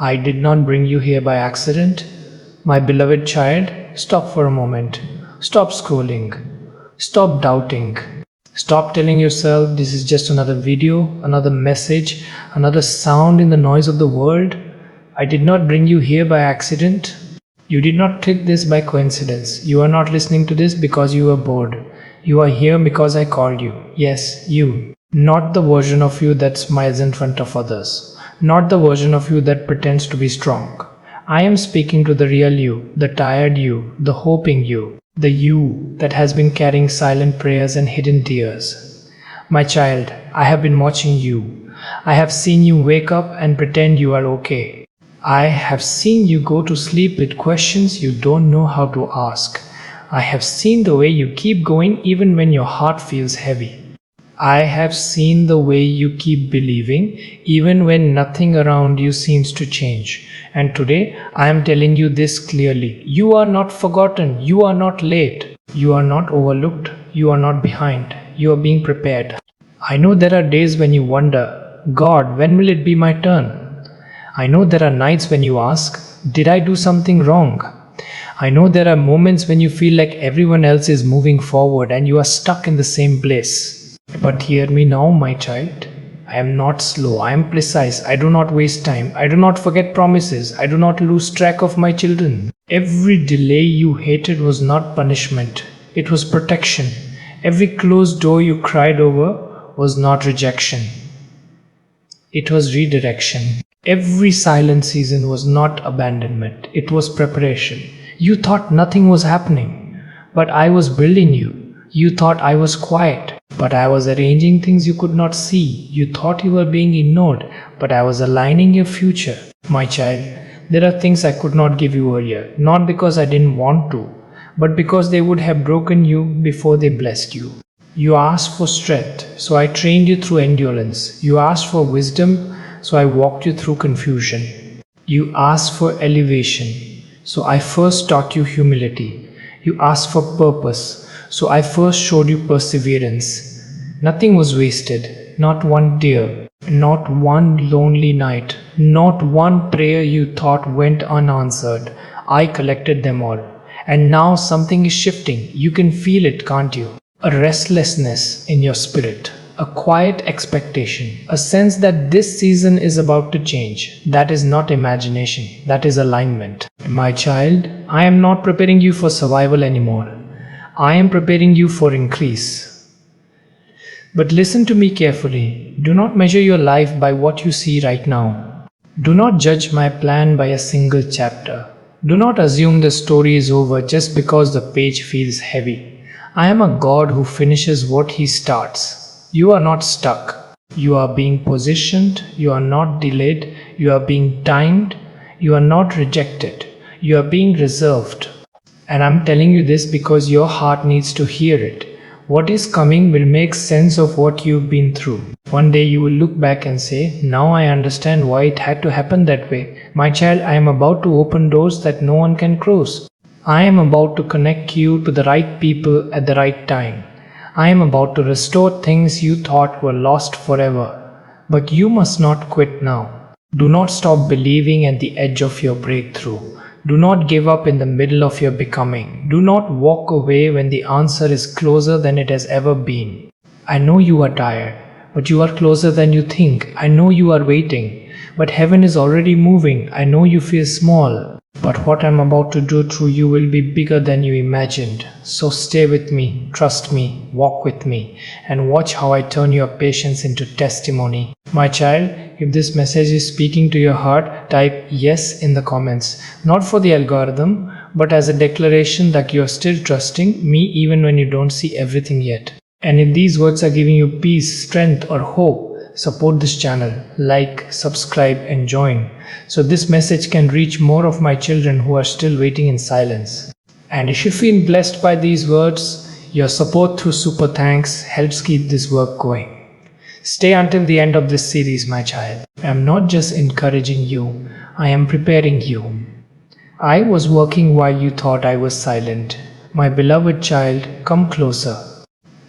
I did not bring you here by accident. My beloved child, stop for a moment. Stop scrolling. Stop doubting. Stop telling yourself this is just another video, another message, another sound in the noise of the world. I did not bring you here by accident. You did not click this by coincidence. You are not listening to this because you were bored. You are here because I called you. Yes, you. Not the version of you that smiles in front of others. Not the version of you that pretends to be strong. I am speaking to the real you, the tired you, the hoping you, the you that has been carrying silent prayers and hidden tears. My child, I have been watching you. I have seen you wake up and pretend you are okay. I have seen you go to sleep with questions you don't know how to ask. I have seen the way you keep going even when your heart feels heavy. I have seen the way you keep believing even when nothing around you seems to change. And today I am telling you this clearly. You are not forgotten. You are not late. You are not overlooked. You are not behind. You are being prepared. I know there are days when you wonder, God, when will it be my turn? I know there are nights when you ask, did I do something wrong? I know there are moments when you feel like everyone else is moving forward and you are stuck in the same place. But hear me now, my child. I am not slow. I am precise. I do not waste time. I do not forget promises. I do not lose track of my children. Every delay you hated was not punishment. It was protection. Every closed door you cried over was not rejection. It was redirection. Every silent season was not abandonment. It was preparation. You thought nothing was happening, but I was building you. You thought I was quiet, but I was arranging things you could not see. You thought you were being ignored, but I was aligning your future. My child, there are things I could not give you earlier, not because I didn't want to, but because they would have broken you before they blessed you. You asked for strength, so I trained you through endurance. You asked for wisdom, so I walked you through confusion. You asked for elevation, so I first taught you humility. You asked for purpose, so I first showed you perseverance. Nothing was wasted, not one tear, not one lonely night, not one prayer you thought went unanswered. I collected them all. And now something is shifting. You can feel it, can't you? A restlessness in your spirit, a quiet expectation, a sense that this season is about to change. That is not imagination, that is alignment. My child, I am not preparing you for survival anymore. I am preparing you for increase. But listen to me carefully. Do not measure your life by what you see right now. Do not judge my plan by a single chapter. Do not assume the story is over just because the page feels heavy. I am a God who finishes what He starts. You are not stuck. You are being positioned. You are not delayed. You are being timed. You are not rejected. You are being reserved. And I'm telling you this because your heart needs to hear it. What is coming will make sense of what you've been through. One day you will look back and say, now I understand why it had to happen that way. My child, I am about to open doors that no one can close. I am about to connect you to the right people at the right time. I am about to restore things you thought were lost forever. But you must not quit now. Do not stop believing at the edge of your breakthrough. Do not give up in the middle of your becoming. Do not walk away when the answer is closer than it has ever been. I know you are tired, but you are closer than you think. I know you are waiting, but heaven is already moving. I know you feel small, but what I'm about to do through you will be bigger than you imagined. So stay with me, trust me, walk with me, and watch how I turn your patience into testimony. My child, if this message is speaking to your heart, type yes in the comments. Not for the algorithm, but as a declaration that you are still trusting me even when you don't see everything yet. And if these words are giving you peace, strength, or hope, support this channel, like, subscribe, and join, so this message can reach more of my children who are still waiting in silence. And if you feel blessed by these words, your support through super thanks helps keep this work going. Stay until the end of this series, my child. I am not just encouraging you, I am preparing you. I was working while you thought I was silent. My beloved child, come closer.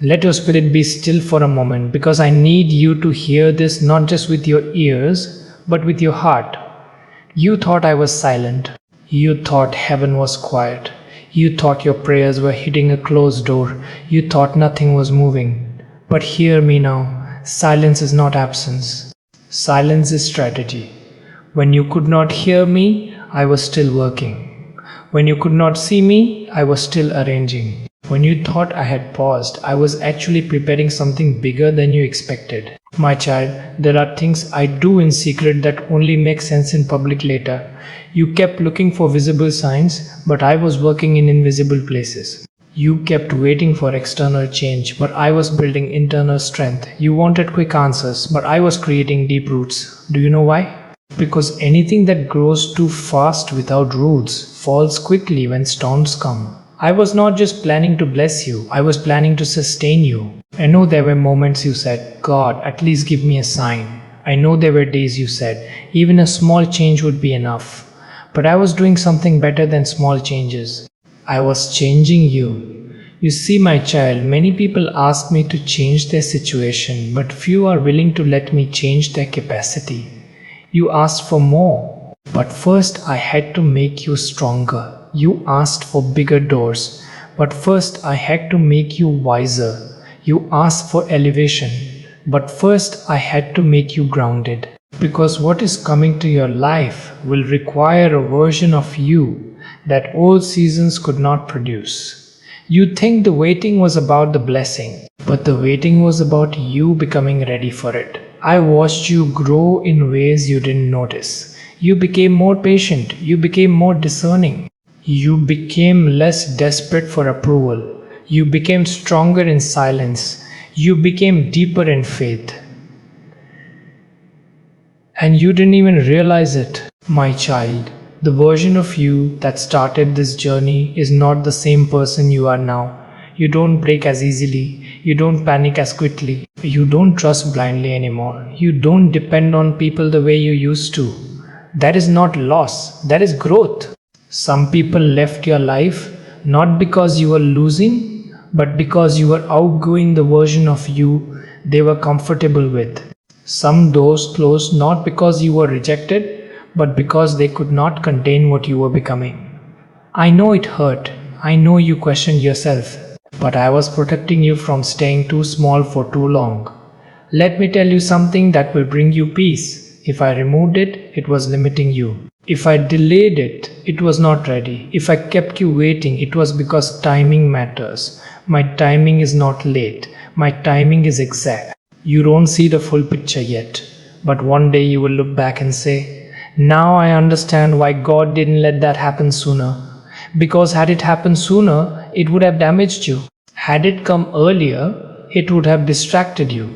Let your spirit be still for a moment, because I need you to hear this not just with your ears, but with your heart. You thought I was silent. You thought heaven was quiet. You thought your prayers were hitting a closed door. You thought nothing was moving. But hear me now. Silence is not absence. Silence is strategy. When you could not hear me, I was still working. When you could not see me, I was still arranging. When you thought I had paused, I was actually preparing something bigger than you expected. My child, there are things I do in secret that only make sense in public later. You kept looking for visible signs, but I was working in invisible places. You kept waiting for external change, but I was building internal strength. You wanted quick answers, but I was creating deep roots. Do you know why? Because anything that grows too fast without roots falls quickly when storms come. I was not just planning to bless you, I was planning to sustain you. I know there were moments you said, God, at least give me a sign. I know there were days you said, even a small change would be enough. But I was doing something better than small changes. I was changing you. You see, my child, many people ask me to change their situation, but few are willing to let me change their capacity. You asked for more, but first I had to make you stronger. You asked for bigger doors, but first I had to make you wiser. You asked for elevation, but first I had to make you grounded. Because what is coming to your life will require a version of you that old seasons could not produce. You think the waiting was about the blessing, but the waiting was about you becoming ready for it. I watched you grow in ways you didn't notice. You became more patient. You became more discerning. You became less desperate for approval. You became stronger in silence. You became deeper in faith. And you didn't even realize it, my child. The version of you that started this journey is not the same person you are now. You don't break as easily. You don't panic as quickly. You don't trust blindly anymore. You don't depend on people the way you used to. That is not loss. That is growth. Some people left your life not because you were losing, but because you were outgrowing the version of you they were comfortable with. Some doors closed not because you were rejected, but because they could not contain what you were becoming. I know it hurt. I know you questioned yourself, but I was protecting you from staying too small for too long. Let me tell you something that will bring you peace. If I removed it, it was limiting you. If I delayed it, it was not ready. If I kept you waiting, it was because timing matters. My timing is not late. My timing is exact. You don't see the full picture yet, but one day you will look back and say, now I understand why God didn't let that happen sooner. Because had it happened sooner, it would have damaged you. Had it come earlier, it would have distracted you.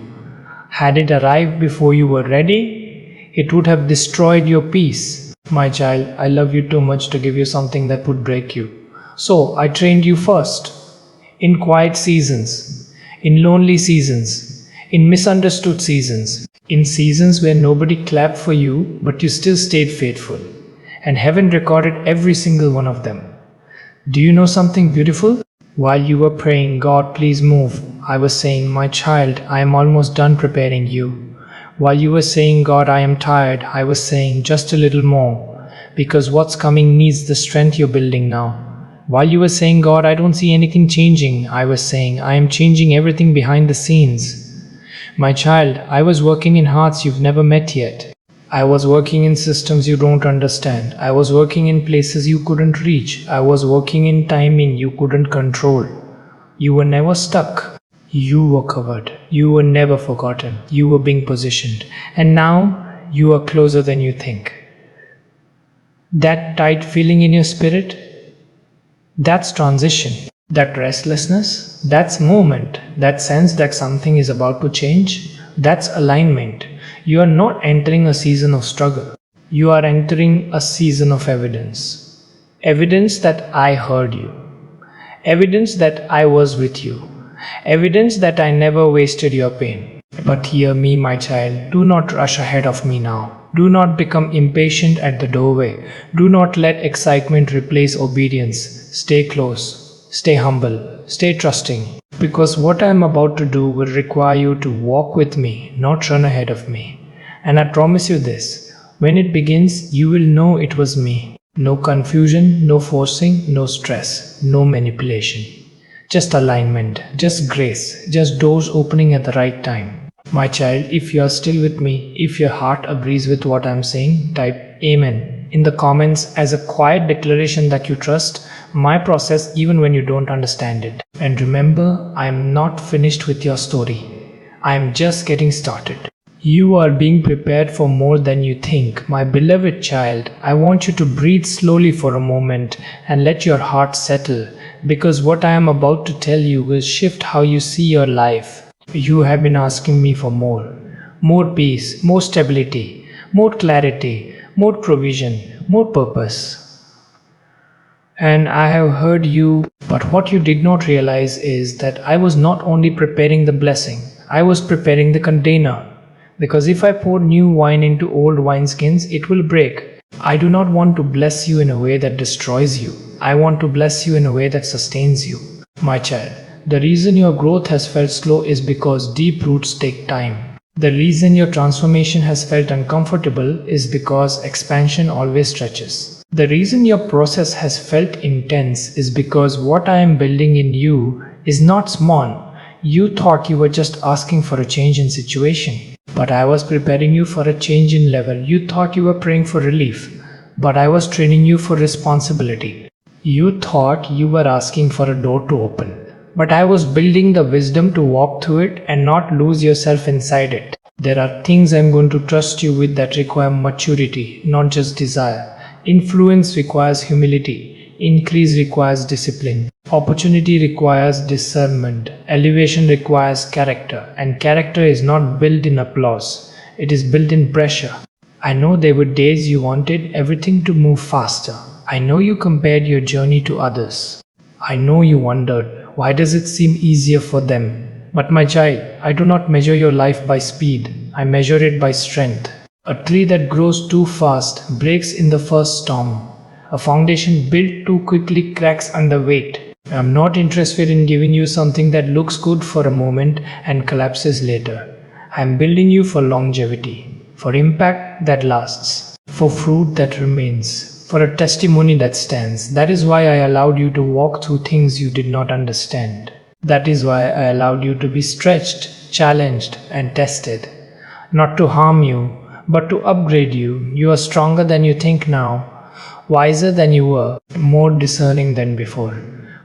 Had it arrived before you were ready, it would have destroyed your peace. My child, I love you too much to give you something that would break you. So I trained you first. In quiet seasons, in lonely seasons, in misunderstood seasons, in seasons where nobody clapped for you, but you still stayed faithful. And heaven recorded every single one of them. Do you know something beautiful? While you were praying, God, please move, I was saying, my child, I am almost done preparing you. While you were saying, God, I am tired, I was saying, just a little more, because what's coming needs the strength you're building now. While you were saying, God, I don't see anything changing, I was saying, I am changing everything behind the scenes. My child, I was working in hearts you've never met yet. I was working in systems you don't understand. I was working in places you couldn't reach. I was working in timing you couldn't control. You were never stuck. You were covered. You were never forgotten. You were being positioned. And now you are closer than you think. That tight feeling in your spirit, that's transition. That restlessness, that's movement. That sense that something is about to change, that's alignment. You are not entering a season of struggle. You are entering a season of evidence. Evidence that I heard you. Evidence that I was with you. Evidence that I never wasted your pain. But hear me, my child, do not rush ahead of me now. Do not become impatient at the doorway. Do not let excitement replace obedience. Stay close. Stay humble. Stay trusting. Because what I am about to do will require you to walk with me, not run ahead of me. And I promise you this, When it begins, you will know it was me. No confusion, no forcing, no stress, no manipulation. Just alignment, just grace, just doors opening at the right time. My child, if you are still with me, if your heart agrees with what I am saying, type Amen in the comments as a quiet declaration that you trust my process even when you don't understand it. And remember, I am not finished with your story. I am just getting started. You are being prepared for more than you think. My beloved child, I want you to breathe slowly for a moment and let your heart settle, because what I am about to tell you will shift how you see your life. You have been asking me for more peace, more stability, more clarity, more provision, more purpose. And I have heard you, but what you did not realize is that I was not only preparing the blessing, I was preparing the container. Because if I pour new wine into old wineskins, it will break. I do not want to bless you in a way that destroys you. I want to bless you in a way that sustains you. My child, the reason your growth has felt slow is because deep roots take time. The reason your transformation has felt uncomfortable is because expansion always stretches. The reason your process has felt intense is because what I am building in you is not small. You thought you were just asking for a change in situation, but I was preparing you for a change in level. You thought you were praying for relief, but I was training you for responsibility. You thought you were asking for a door to open, but I was building the wisdom to walk through it and not lose yourself inside it. There are things I'm going to trust you with that require maturity, not just desire. Influence requires humility. Increase requires discipline. Opportunity requires discernment. Elevation requires character. And character is not built in applause. It is built in pressure. I know there were days you wanted everything to move faster. I know you compared your journey to others. I know you wondered, why does it seem easier for them? But my child, I do not measure your life by speed. I measure it by strength. A tree that grows too fast breaks in the first storm. A foundation built too quickly cracks under weight. I am not interested in giving you something that looks good for a moment and collapses later. I am building you for longevity, for impact that lasts, for fruit that remains, for a testimony that stands. That is why I allowed you to walk through things you did not understand. That is why I allowed you to be stretched, challenged, and tested. Not to harm you, but to upgrade you. You are stronger than you think now. Wiser than you were, more discerning than before,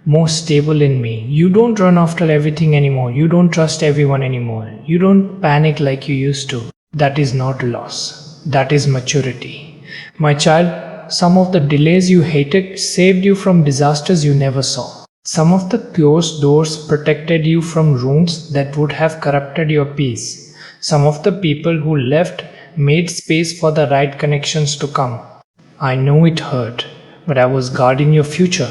more stable in me. You don't run after everything anymore. You don't trust everyone anymore. You don't panic like you used to. That is not loss. That is maturity. My child, some of the delays you hated saved you from disasters you never saw. Some of the closed doors protected you from wounds that would have corrupted your peace. Some of the people who left made space for the right connections to come. I know it hurt, but I was guarding your future.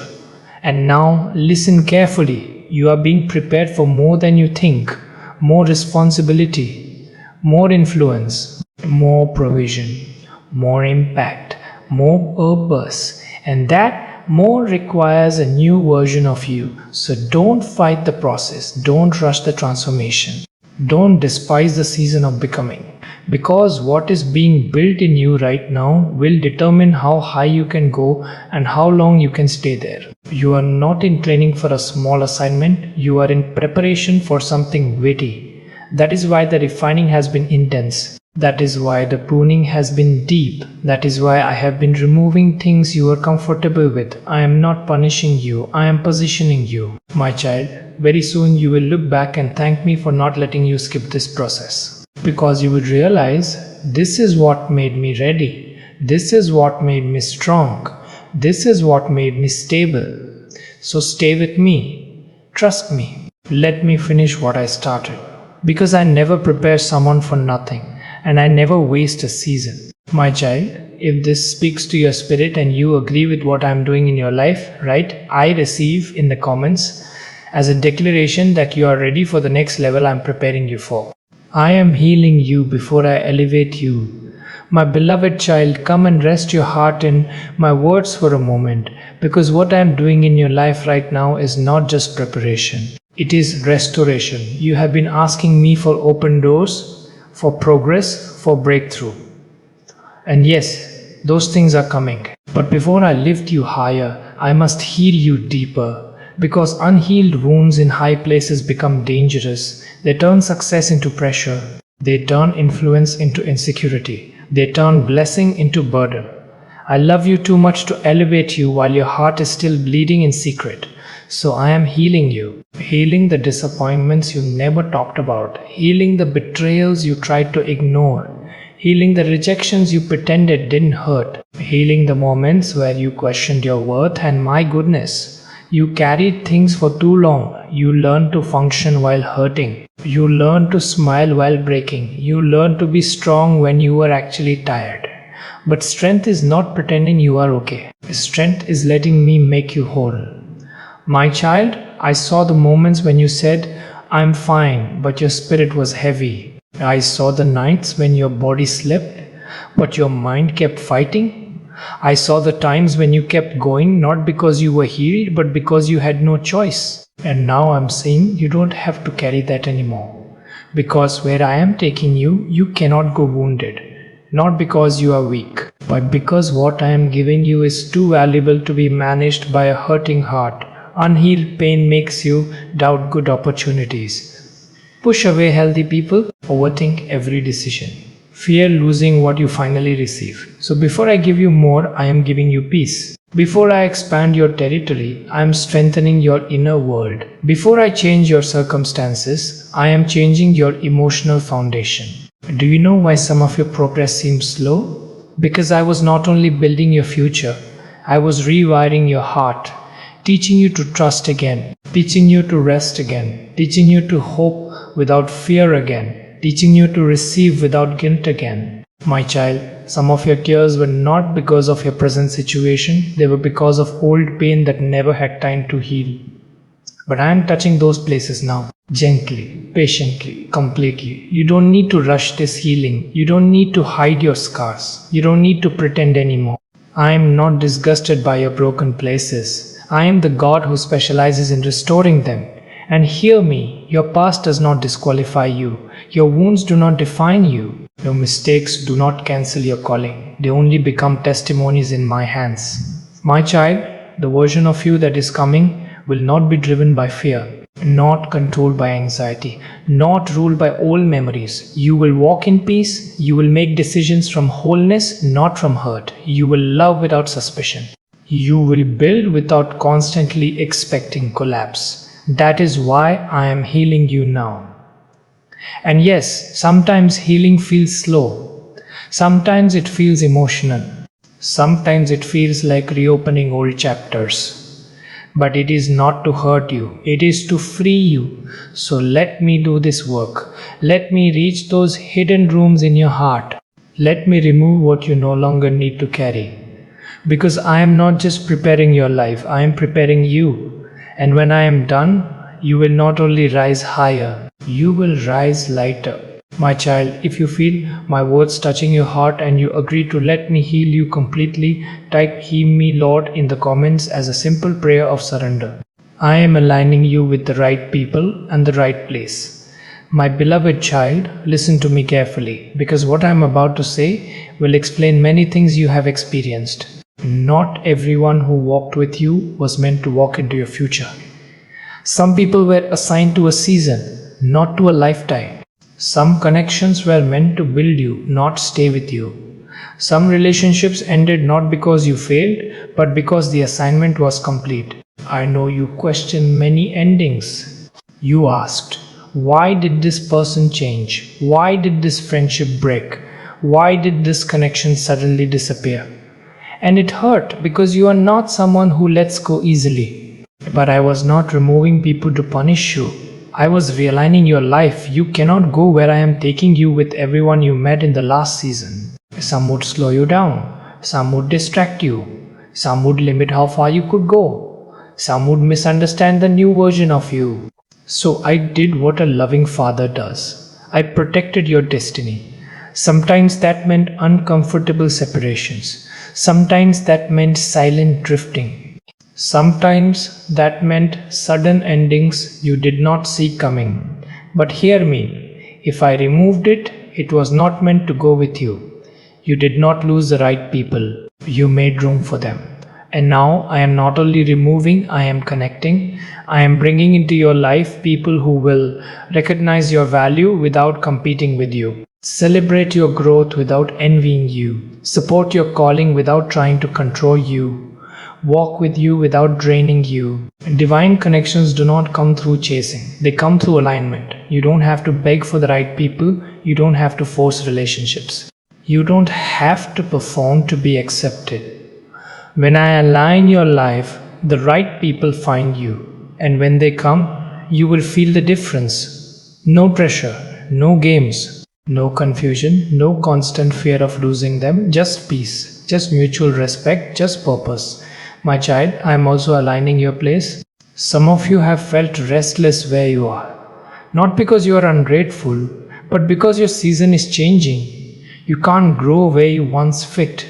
And now, listen carefully. You are being prepared for more than you think. More responsibility, more influence, more provision, more impact, more purpose. And that more requires a new version of you. So don't fight the process. Don't rush the transformation. Don't despise the season of becoming. Because what is being built in you right now will determine how high you can go and how long you can stay there. You are not in training for a small assignment, you are in preparation for something weighty. That is why the refining has been intense. That is why the pruning has been deep. That is why I have been removing things you are comfortable with. I am not punishing you, I am positioning you. My child, very soon you will look back and thank me for not letting you skip this process. Because you would realize, this is what made me ready. This is what made me strong. This is what made me stable. So stay with me. Trust me. Let me finish what I started. Because I never prepare someone for nothing. And I never waste a season. My child, if this speaks to your spirit and you agree with what I am doing in your life, right? I receive in the comments as a declaration that you are ready for the next level I am preparing you for. I am healing you before I elevate you. My beloved child, come and rest your heart in my words for a moment, because what I am doing in your life right now is not just preparation. It is restoration. You have been asking me for open doors, for progress, for breakthrough. And yes, those things are coming. But before I lift you higher, I must heal you deeper. Because unhealed wounds in high places become dangerous. They turn success into pressure. They turn influence into insecurity. They turn blessing into burden. I love you too much to elevate you while your heart is still bleeding in secret. So I am healing you. Healing the disappointments you never talked about. Healing the betrayals you tried to ignore. Healing the rejections you pretended didn't hurt. Healing the moments where you questioned your worth, and my goodness, you carried things for too long. You learned to function while hurting. You learned to smile while breaking. You learned to be strong when you were actually tired. But strength is not pretending you are okay. Strength is letting me make you whole. My child, I saw the moments when you said, "I'm fine," but your spirit was heavy. I saw the nights when your body slept, but your mind kept fighting. I saw the times when you kept going, not because you were healed, but because you had no choice. And now I'm saying you don't have to carry that anymore. Because where I am taking you, you cannot go wounded. Not because you are weak, but because what I am giving you is too valuable to be managed by a hurting heart. Unhealed pain makes you doubt good opportunities. Push away healthy people, overthink every decision. Fear losing what you finally receive. So before I give you more, I am giving you peace. Before I expand your territory, I am strengthening your inner world. Before I change your circumstances, I am changing your emotional foundation. Do you know why some of your progress seems slow? Because I was not only building your future, I was rewiring your heart, teaching you to trust again, teaching you to rest again, teaching you to hope without fear again, teaching you to receive without guilt again. My child, some of your tears were not because of your present situation, they were because of old pain that never had time to heal. But I am touching those places now, gently, patiently, completely. You don't need to rush this healing. You don't need to hide your scars. You don't need to pretend anymore. I am not disgusted by your broken places. I am the God who specializes in restoring them. And hear me, your past does not disqualify you. Your wounds do not define you. Your mistakes do not cancel your calling. They only become testimonies in my hands. My child, the version of you that is coming will not be driven by fear, not controlled by anxiety, not ruled by old memories. You will walk in peace. You will make decisions from wholeness, not from hurt. You will love without suspicion. You will build without constantly expecting collapse. That is why I am healing you now. And yes, sometimes healing feels slow. Sometimes it feels emotional. Sometimes it feels like reopening old chapters. But it is not to hurt you, it is to free you. So let me do this work. Let me reach those hidden rooms in your heart. Let me remove what you no longer need to carry. Because I am not just preparing your life, I am preparing you. And when I am done, you will not only rise higher, you will rise lighter. My child, if you feel my words touching your heart and you agree to let me heal you completely, type "Heal me, Lord" in the comments as a simple prayer of surrender. I am aligning you with the right people and the right place. My beloved child, listen to me carefully, because what I am about to say will explain many things you have experienced. Not everyone who walked with you was meant to walk into your future. Some people were assigned to a season, not to a lifetime. Some connections were meant to build you, not stay with you. Some relationships ended not because you failed, but because the assignment was complete. I know you questioned many endings. You asked, why did this person change? Why did this friendship break? Why did this connection suddenly disappear? And it hurt because you are not someone who lets go easily. But I was not removing people to punish you. I was realigning your life. You cannot go where I am taking you with everyone you met in the last season. Some would slow you down. Some would distract you. Some would limit how far you could go. Some would misunderstand the new version of you. So I did what a loving father does. I protected your destiny. Sometimes that meant uncomfortable separations. Sometimes that meant silent drifting. Sometimes that meant sudden endings you did not see coming. But hear me, if I removed it, it was not meant to go with you. You did not lose the right people. You made room for them. And now I am not only removing, I am connecting. I am bringing into your life people who will recognize your value without competing with you. Celebrate your growth without envying you. Support your calling without trying to control you. Walk with you without draining you. Divine connections do not come through chasing. They come through alignment. You don't have to beg for the right people. You don't have to force relationships. You don't have to perform to be accepted. When I align your life, the right people find you. And when they come, you will feel the difference. No pressure, no games, no confusion, no constant fear of losing them, just peace, just mutual respect, just purpose. My child, I am also aligning your place. Some of you have felt restless where you are. Not because you are ungrateful, but because your season is changing. You can't grow where you once fit.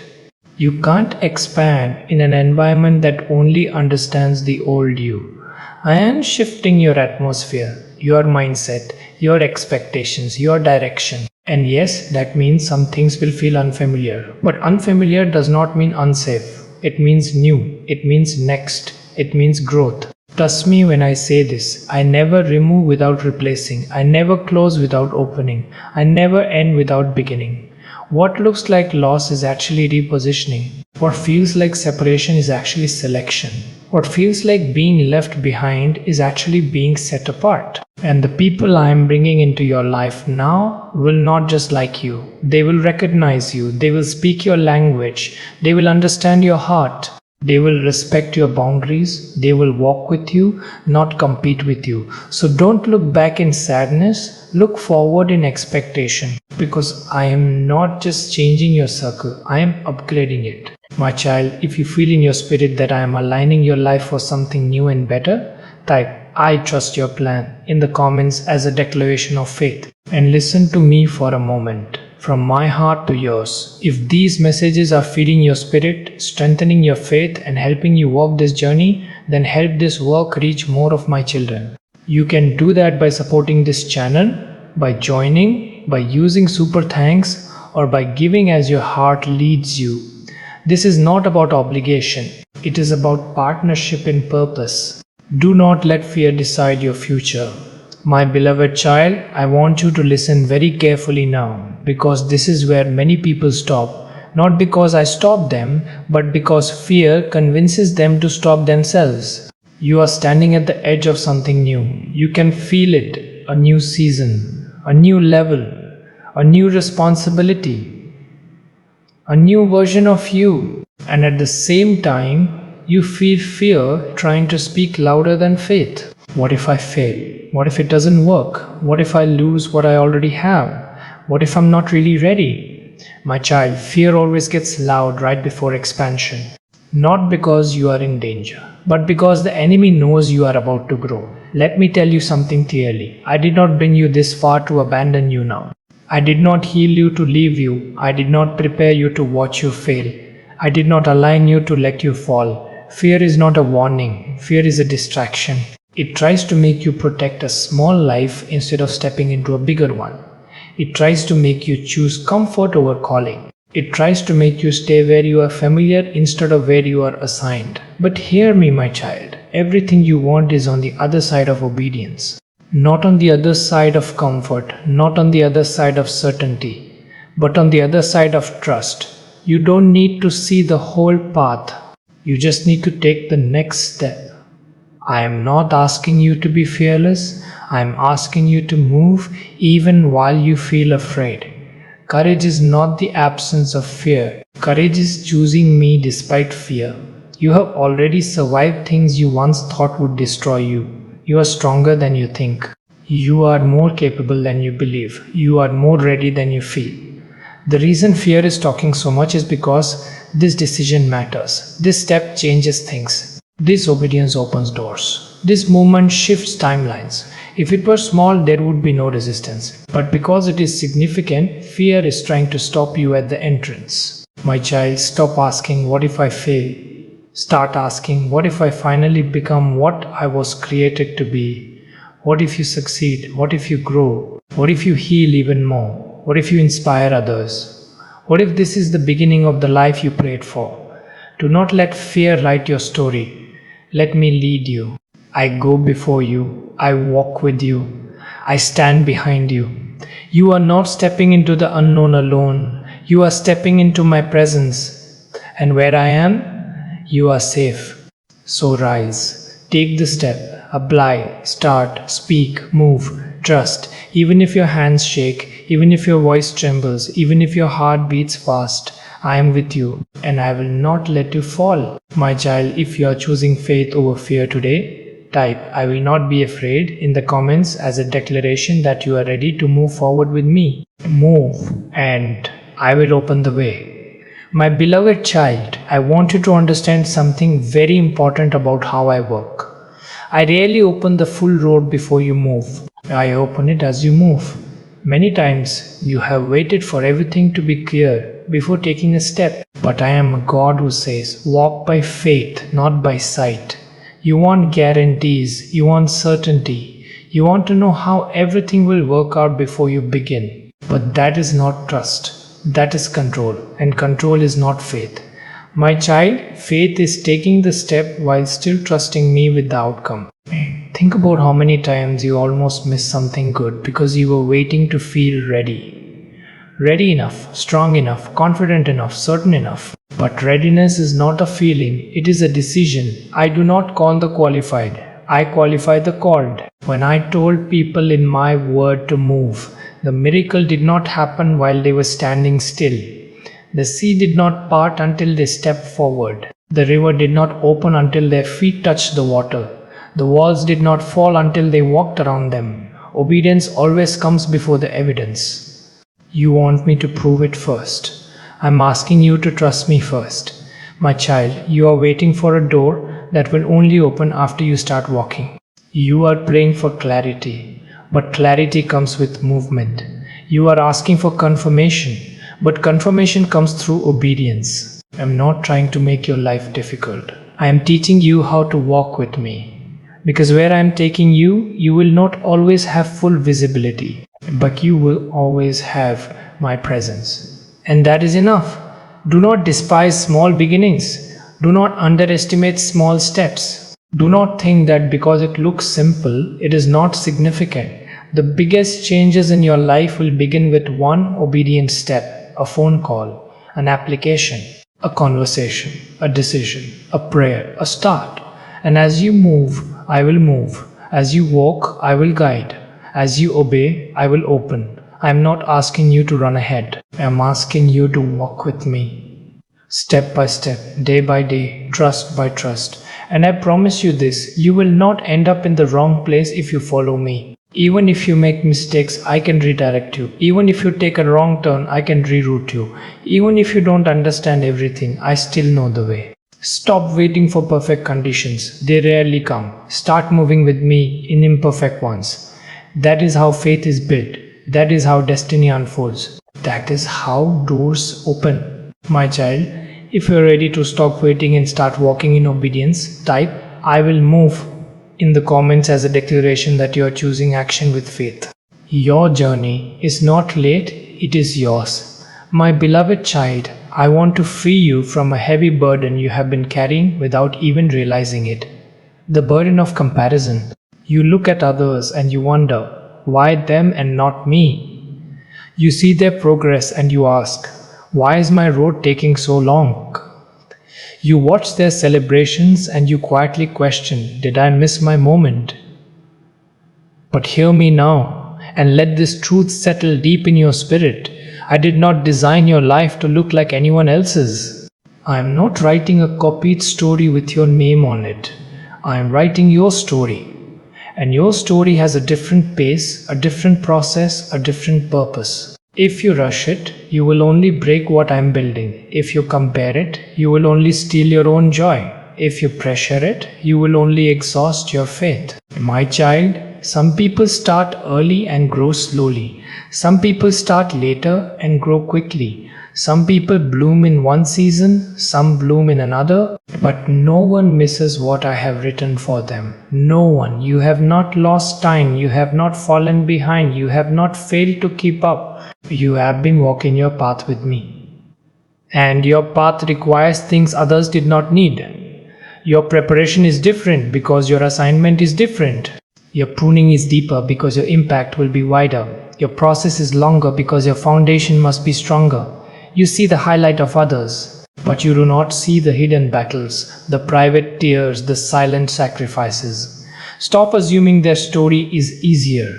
You can't expand in an environment that only understands the old you. I am shifting your atmosphere, your mindset, your expectations, your direction. And yes, that means some things will feel unfamiliar. But unfamiliar does not mean unsafe. It means new. It means next. It means growth. Trust me when I say this. I never remove without replacing. I never close without opening. I never end without beginning. What looks like loss is actually repositioning. What feels like separation is actually selection. What feels like being left behind is actually being set apart. And the people I am bringing into your life now will not just like you. They will recognize you. They will speak your language. They will understand your heart. They will respect your boundaries. They will walk with you, not compete with you. So don't look back in sadness. Look forward in expectation. Because I am not just changing your circle. I am upgrading it. My child, if you feel in your spirit that I am aligning your life for something new and better, type "I trust your plan" in the comments as a declaration of faith. And listen to me for a moment. From my heart to yours, if these messages are feeding your spirit, strengthening your faith and helping you walk this journey, then help this work reach more of my children. You can do that by supporting this channel, by joining, by using super thanks, or by giving as your heart leads you. This is not about obligation. It is about partnership in purpose. Do not let fear decide your future. My beloved child, I want you to listen very carefully now, because this is where many people stop. Not because I stopped them, but because fear convinces them to stop themselves. You are standing at the edge of something new. You can feel it, a new season, a new level, a new responsibility, a new version of you. And at the same time, you feel fear trying to speak louder than faith. What if I fail? What if it doesn't work? What if I lose what I already have? What if I'm not really ready? My child, fear always gets loud right before expansion. Not because you are in danger, but because the enemy knows you are about to grow. Let me tell you something clearly. I did not bring you this far to abandon you now. I did not heal you to leave you. I did not prepare you to watch you fail. I did not align you to let you fall. Fear is not a warning. Fear is a distraction. It tries to make you protect a small life instead of stepping into a bigger one. It tries to make you choose comfort over calling. It tries to make you stay where you are familiar instead of where you are assigned. But hear me, my child. Everything you want is on the other side of obedience. Not on the other side of comfort, not on the other side of certainty, but on the other side of trust. You don't need to see the whole path. You just need to take the next step. I am not asking you to be fearless. I am asking you to move even while you feel afraid. Courage is not the absence of fear. Courage is choosing me despite fear. You have already survived things you once thought would destroy you. You are stronger than you think. You are more capable than you believe. You are more ready than you feel. The reason fear is talking so much is because this decision matters. This step changes things. This obedience opens doors. This movement shifts timelines. If it were small, there would be no resistance. But because it is significant, fear is trying to stop you at the entrance. My child, stop asking, what if I fail? Start asking, what if I finally become what I was created to be? What if you succeed? What if you grow? What if you heal even more? What if you inspire others? What if this is the beginning of the life you prayed for? Do not let fear write your story. Let me lead you. I go before you. I walk with you. I stand behind you. You are not stepping into the unknown alone. You are stepping into my presence. And where I am, you are safe. So rise. Take the step. Apply. Start. Speak. Move. Trust. Even if your hands shake, even if your voice trembles, even if your heart beats fast, I am with you and I will not let you fall. My child, if you are choosing faith over fear today, type "I will not be afraid" in the comments as a declaration that you are ready to move forward with me. Move and I will open the way. My beloved child, I want you to understand something very important about how I work. I rarely open the full road before you move. I open it as you move. Many times you have waited for everything to be clear before taking a step. But I am a God who says, walk by faith, not by sight. You want guarantees, you want certainty. You want to know how everything will work out before you begin. But that is not trust. That is control. And control is not faith. My child, faith is taking the step while still trusting me with the outcome. Think about how many times you almost missed something good because you were waiting to feel ready. Ready enough, strong enough, confident enough, certain enough. But readiness is not a feeling, it is a decision. I do not call the qualified, I qualify the called. When I told people in my word to move, the miracle did not happen while they were standing still. The sea did not part until they stepped forward. The river did not open until their feet touched the water. The walls did not fall until they walked around them. Obedience always comes before the evidence. You want me to prove it first. I'm asking you to trust me first. My child, you are waiting for a door that will only open after you start walking. You are praying for clarity, but clarity comes with movement. You are asking for confirmation, but confirmation comes through obedience. I'm not trying to make your life difficult. I am teaching you how to walk with me. Because where I am taking you, you will not always have full visibility, but you will always have my presence. And that is enough. Do not despise small beginnings. Do not underestimate small steps. Do not think that because it looks simple, it is not significant. The biggest changes in your life will begin with one obedient step, a phone call, an application, a conversation, a decision, a prayer, a start. And as you move, I will move. As you walk, I will guide. As you obey, I will open. I am not asking you to run ahead. I am asking you to walk with me. Step by step, day by day, trust by trust. And I promise you this, you will not end up in the wrong place if you follow me. Even if you make mistakes, I can redirect you. Even if you take a wrong turn, I can reroute you. Even if you don't understand everything, I still know the way. Stop waiting for perfect conditions. They rarely come. Start moving with me in imperfect ones. That is how faith is built. That is how destiny unfolds. That is how doors open. My child, if you are ready to stop waiting and start walking in obedience, type "I will move" in the comments as a declaration that you are choosing action with faith. Your journey is not late, it is yours. My beloved child, I want to free you from a heavy burden you have been carrying without even realizing it. The burden of comparison. You look at others and you wonder, why them and not me? You see their progress and you ask, why is my road taking so long? You watch their celebrations and you quietly question, did I miss my moment? But hear me now and let this truth settle deep in your spirit. I did not design your life to look like anyone else's. I am not writing a copied story with your name on it. I am writing your story. And your story has a different pace, a different process, a different purpose. If you rush it, you will only break what I am building. If you compare it, you will only steal your own joy. If you pressure it, you will only exhaust your faith. My child, some people start early and grow slowly. Some people start later and grow quickly. Some people bloom in one season, some bloom in another, but no one misses what I have written for them. No one. You have not lost time. You have not fallen behind. You have not failed to keep up. You have been walking your path with me. And your path requires things others did not need. Your preparation is different because your assignment is different. Your pruning is deeper because your impact will be wider. Your process is longer because your foundation must be stronger. You see the highlight of others, but you do not see the hidden battles, the private tears, the silent sacrifices. Stop assuming their story is easier.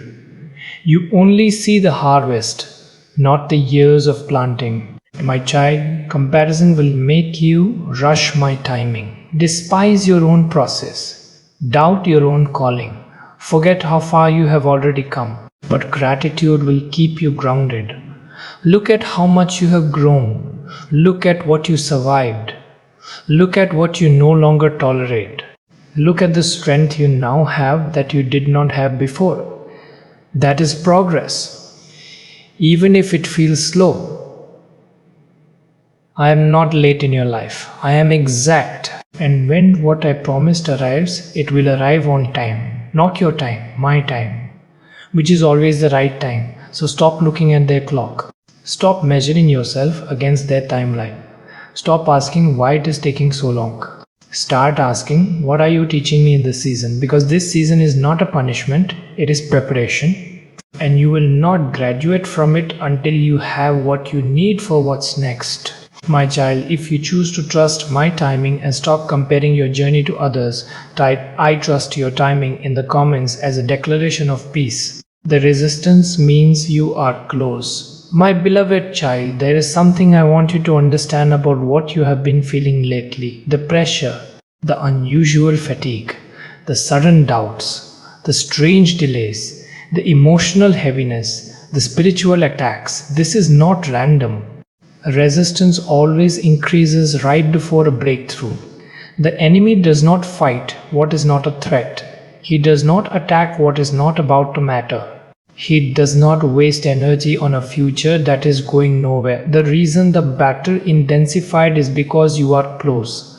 You only see the harvest, not the years of planting. My child, comparison will make you rush my timing. Despise your own process. Doubt your own calling. Forget how far you have already come. But gratitude will keep you grounded. Look at how much you have grown. Look at what you survived. Look at what you no longer tolerate. Look at the strength you now have that you did not have before. That is progress, even if it feels slow. I am not late in your life. I am exact. And when what I promised arrives, it will arrive on time. Not your time, my time, which is always the right time. So stop looking at their clock. Stop measuring yourself against their timeline. Stop asking why it is taking so long. Start asking, what are you teaching me in this season? Because this season is not a punishment, it is preparation. And you will not graduate from it until you have what you need for what's next. My child, if you choose to trust my timing and stop comparing your journey to others, type "I trust your timing" in the comments as a declaration of peace. The resistance means you are close. My beloved child, there is something I want you to understand about what you have been feeling lately. The pressure, the unusual fatigue, the sudden doubts, the strange delays, the emotional heaviness, the spiritual attacks. This is not random. Resistance always increases right before a breakthrough. The enemy does not fight what is not a threat. He does not attack what is not about to matter. He does not waste energy on a future that is going nowhere. The reason the battle intensified is because you are close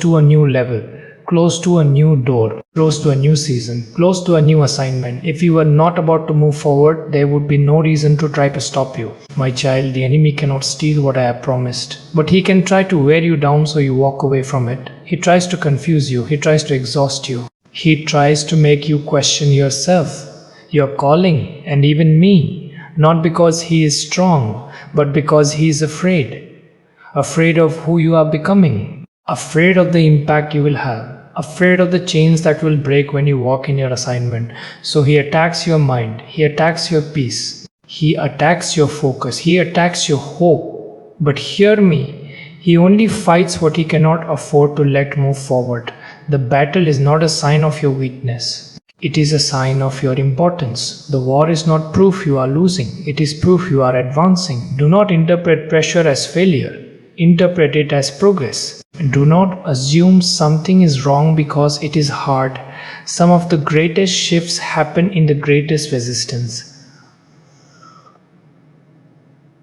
to a new level, close to a new door, close to a new season, close to a new assignment. If you were not about to move forward, there would be no reason to try to stop you. My child, the enemy cannot steal what I have promised, but he can try to wear you down so you walk away from it. He tries to confuse you. He tries to exhaust you. He tries to make you question yourself, your calling, and even me, not because he is strong, but because he is afraid of who you are becoming, afraid of the impact you will have, afraid of the chains that will break when you walk in your assignment. So he attacks your mind, he attacks your peace, he attacks your focus, he attacks your hope. But hear me, he only fights what he cannot afford to let move forward. The battle is not a sign of your weakness. It is a sign of your importance. The war is not proof you are losing. It is proof you are advancing. Do not interpret pressure as failure. Interpret it as progress. Do not assume something is wrong because it is hard. Some of the greatest shifts happen in the greatest resistance.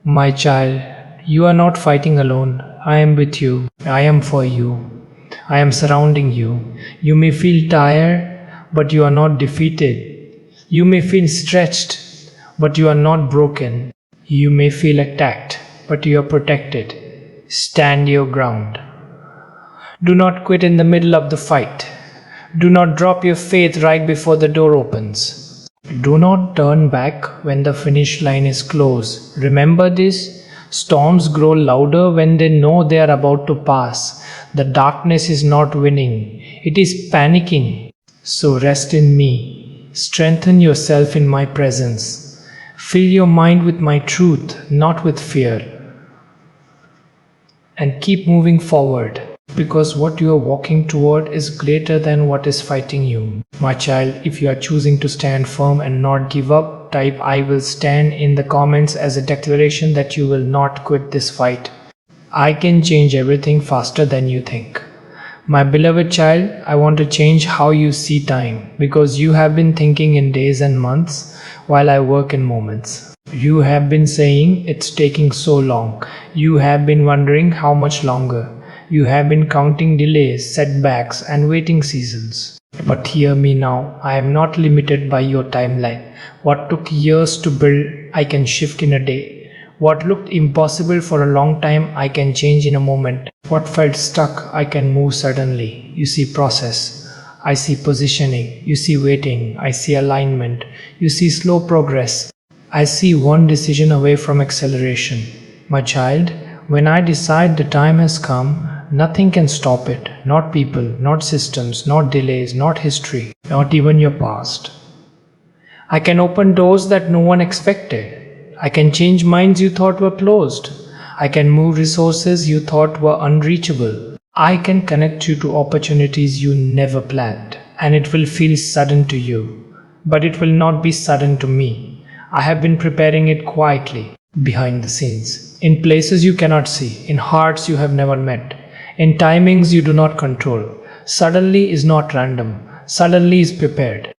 My child, you are not fighting alone. I am with you. I am for you. I am surrounding you. You may feel tired, but you are not defeated. You may feel stretched, but you are not broken. You may feel attacked, but you are protected. Stand your ground. Do not quit in the middle of the fight. Do not drop your faith right before the door opens. Do not turn back when the finish line is close. Remember this: storms grow louder when they know they are about to pass. The darkness is not winning, it is panicking. So rest in me. Strengthen yourself in my presence. Fill your mind with my truth, not with fear. And keep moving forward, because what you are walking toward is greater than what is fighting you. My child, if you are choosing to stand firm and not give up, type "I will stand" in the comments as a declaration that you will not quit this fight. I can change everything faster than you think. My beloved child, I want to change how you see time, because you have been thinking in days and months while I work in moments. You have been saying it's taking so long. You have been wondering how much longer. You have been counting delays, setbacks, and waiting seasons. But hear me now, I am not limited by your timeline. What took years to build, I can shift in a day. What looked impossible for a long time, I can change in a moment. What felt stuck, I can move suddenly. You see process. I see positioning. You see waiting. I see alignment. You see slow progress. I see one decision away from acceleration. My child, when I decide the time has come, nothing can stop it. Not people, not systems, not delays, not history, not even your past. I can open doors that no one expected. I can change minds you thought were closed. I can move resources you thought were unreachable. I can connect you to opportunities you never planned. And it will feel sudden to you. But it will not be sudden to me. I have been preparing it quietly, behind the scenes, in places you cannot see, in hearts you have never met, in timings you do not control. Suddenly is not random. Suddenly is prepared.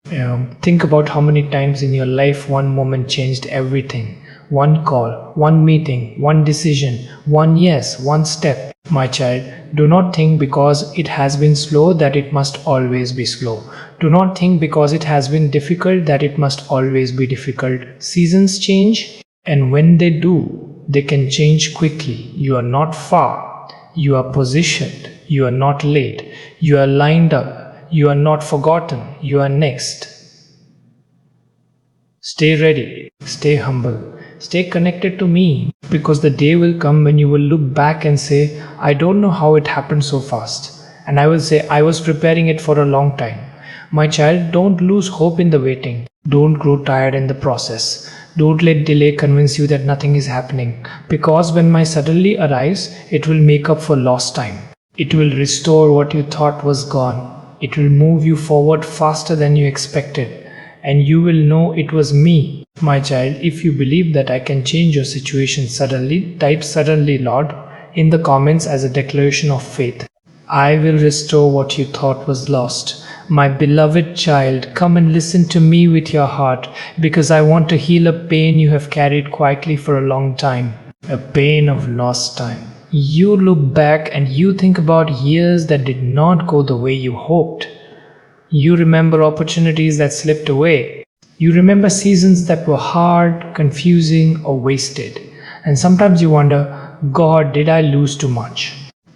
Think about how many times in your life one moment changed everything. One call, one meeting, one decision, one yes, one step. My child, do not think because it has been slow that it must always be slow. Do not think because it has been difficult that it must always be difficult. Seasons change, and when they do, they can change quickly. You are not far. You are positioned. You are not late. You are lined up. You are not forgotten. You are next. Stay ready. Stay humble. Stay connected to me, because the day will come when you will look back and say, I don't know how it happened so fast. And I will say, I was preparing it for a long time. My child, don't lose hope in the waiting. Don't grow tired in the process. Don't let delay convince you that nothing is happening, because when my suddenly arrives, it will make up for lost time. It will restore what you thought was gone. It will move you forward faster than you expected, and you will know it was me. My child, if you believe that I can change your situation suddenly, type suddenly, Lord, in the comments as a declaration of faith. I will restore what you thought was lost. My beloved child, come and listen to me with your heart, because I want to heal a pain you have carried quietly for a long time, a pain of lost time. You look back and you think about years that did not go the way you hoped. You remember opportunities that slipped away. You remember seasons that were hard, confusing, or wasted. And sometimes you wonder, God, did I lose too much?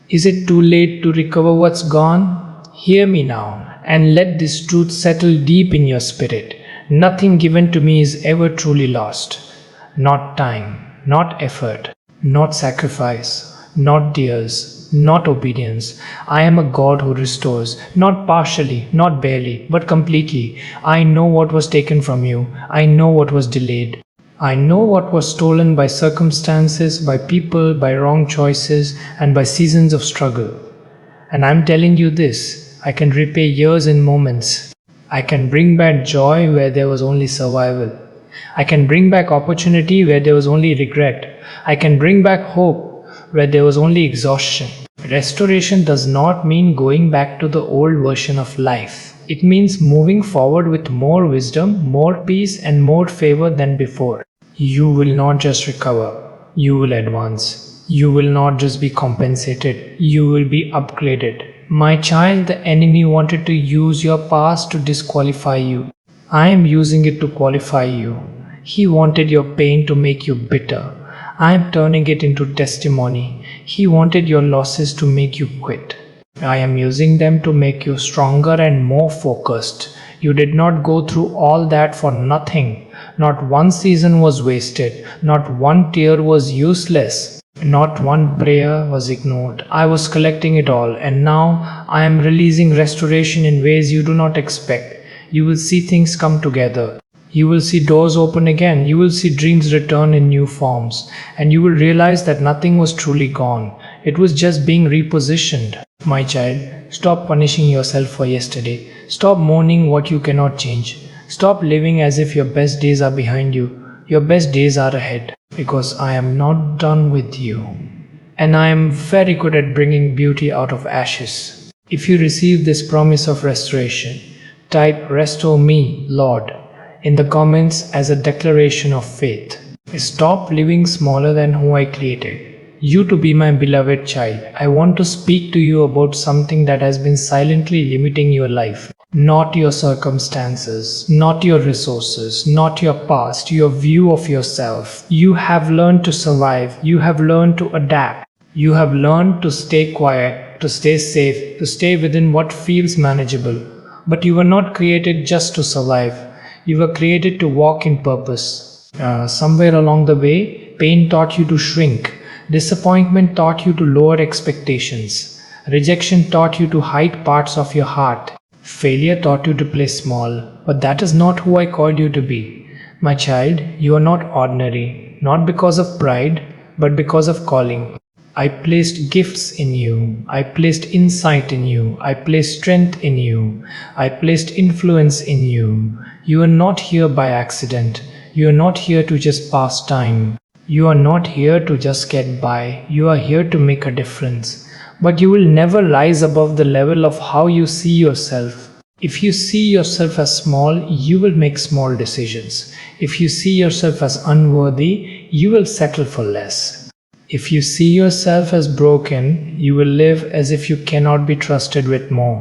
Is it too late to recover what's gone? Hear me now, and let this truth settle deep in your spirit. Nothing given to me is ever truly lost. Not time, not effort, not sacrifice, not tears, not obedience. I am a God who restores, not partially, not barely, but completely. I know what was taken from you. I know what was delayed. I know what was stolen by circumstances, by people, by wrong choices, and by seasons of struggle. And I'm telling you this, I can repay years in moments. I can bring back joy where there was only survival. I can bring back opportunity where there was only regret. I can bring back hope where there was only exhaustion. Restoration does not mean going back to the old version of life. It means moving forward with more wisdom, more peace, and more favor than before. You will not just recover, you will advance. You will not just be compensated, you will be upgraded. My child, the enemy wanted to use your past to disqualify you. I am using it to qualify you. He wanted your pain to make you bitter. I am turning it into testimony. He wanted your losses to make you quit. I am using them to make you stronger and more focused. You did not go through all that for nothing. Not one season was wasted. Not one tear was useless. Not one prayer was ignored. I was collecting it all, and now I am releasing restoration in ways you do not expect. You will see things come together. You will see doors open again. You will see dreams return in new forms. And you will realize that nothing was truly gone. It was just being repositioned. My child, stop punishing yourself for yesterday. Stop mourning what you cannot change. Stop living as if your best days are behind you. Your best days are ahead. Because I am not done with you. And I am very good at bringing beauty out of ashes. If you receive this promise of restoration, type "Restore me, Lord," in the comments as a declaration of faith. Stop living smaller than who I created you to be, my beloved child. I want to speak to you about something that has been silently limiting your life. Not your circumstances, not your resources, not your past, your view of yourself. You have learned to survive, you have learned to adapt, you have learned to stay quiet, to stay safe, to stay within what feels manageable. But you were not created just to survive, you were created to walk in purpose. Somewhere along the way, pain taught you to shrink, disappointment taught you to lower expectations, rejection taught you to hide parts of your heart. Failure taught you to play small, but that is not who I called you to be. My child, you are not ordinary, not because of pride, but because of calling. I placed gifts in you, I placed insight in you, I placed strength in you, I placed influence in you. You are not here by accident, you are not here to just pass time. You are not here to just get by, you are here to make a difference. But you will never rise above the level of how you see yourself. If you see yourself as small, you will make small decisions. If you see yourself as unworthy, you will settle for less. If you see yourself as broken, you will live as if you cannot be trusted with more.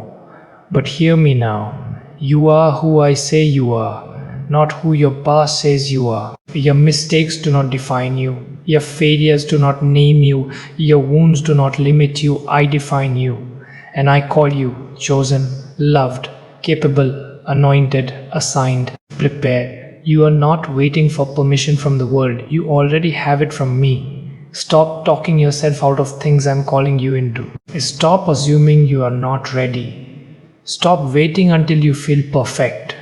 But hear me now. You are who I say you are, not who your past says you are. Your mistakes do not define you. Your failures do not name you. Your wounds do not limit you. I define you. And I call you chosen, loved, capable, anointed, assigned, prepared. You are not waiting for permission from the world. You already have it from me. Stop talking yourself out of things I'm calling you into. Stop assuming you are not ready. Stop waiting until you feel perfect.